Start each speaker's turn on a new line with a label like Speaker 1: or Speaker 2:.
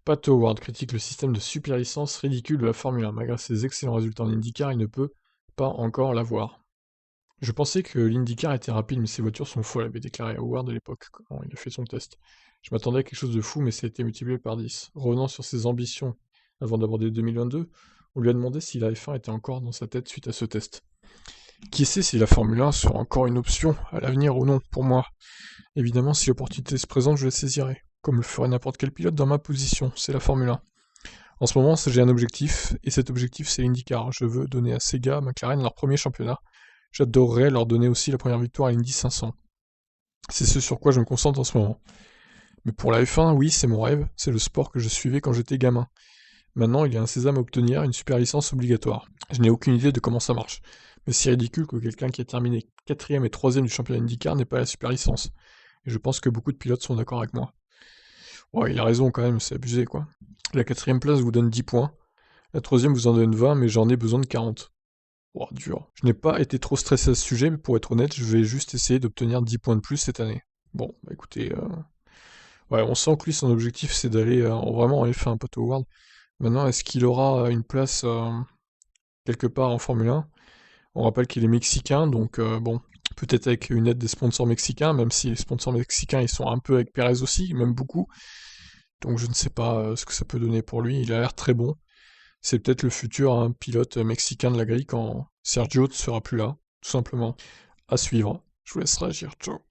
Speaker 1: Pato Howard critique le système de super licence ridicule de la Formule 1. Malgré ses excellents résultats en IndyCar, il ne peut pas encore l'avoir. Je pensais que l'IndyCar était rapide, mais ces voitures sont folles, avait déclaré Howard à l'époque, quand il a fait son test. Je m'attendais à quelque chose de fou, mais ça a été multiplié par 10. Revenant sur ses ambitions avant d'aborder 2022, on lui a demandé si la F1 était encore dans sa tête suite à ce test. Qui sait si la Formule 1 sera encore une option à l'avenir ou non, pour moi. Évidemment, si l'opportunité se présente, je la saisirai, comme le ferait n'importe quel pilote dans ma position, c'est la Formule 1. En ce moment, j'ai un objectif, et cet objectif, c'est l'IndyCar. Je veux donner à Sega, McLaren, leur premier championnat. J'adorerais leur donner aussi la première victoire à l'Indy 500. C'est ce sur quoi je me concentre en ce moment. Mais pour la F1, oui, c'est mon rêve, c'est le sport que je suivais quand j'étais gamin. Maintenant, il y a un sésame à obtenir, une super licence obligatoire. Je n'ai aucune idée de comment ça marche. Mais c'est ridicule que quelqu'un qui a terminé 4ème et 3ème du championnat IndyCar n'ait pas la super licence. Et je pense que beaucoup de pilotes sont d'accord avec moi. Ouais, il a raison quand même, c'est abusé quoi. La 4ème place vous donne 10 points, la 3ème vous en donne 20, mais j'en ai besoin de 40. Oh, dur. Je n'ai pas été trop stressé à ce sujet, mais pour être honnête, je vais juste essayer d'obtenir 10 points de plus cette année. Bon, bah écoutez, ouais, on sent que lui, son objectif, c'est d'aller vraiment en F1, Pato Howard. Maintenant, est-ce qu'il aura une place quelque part en Formule 1? On rappelle qu'il est mexicain, donc bon, peut-être avec une aide des sponsors mexicains, même si les sponsors mexicains, ils sont un peu avec Perez aussi, même beaucoup. Donc je ne sais pas ce que ça peut donner pour lui, il a l'air très bon. C'est peut-être le futur pilote mexicain de la grille quand Sergio ne sera plus là, tout simplement. À suivre. Je vous laisse réagir, ciao.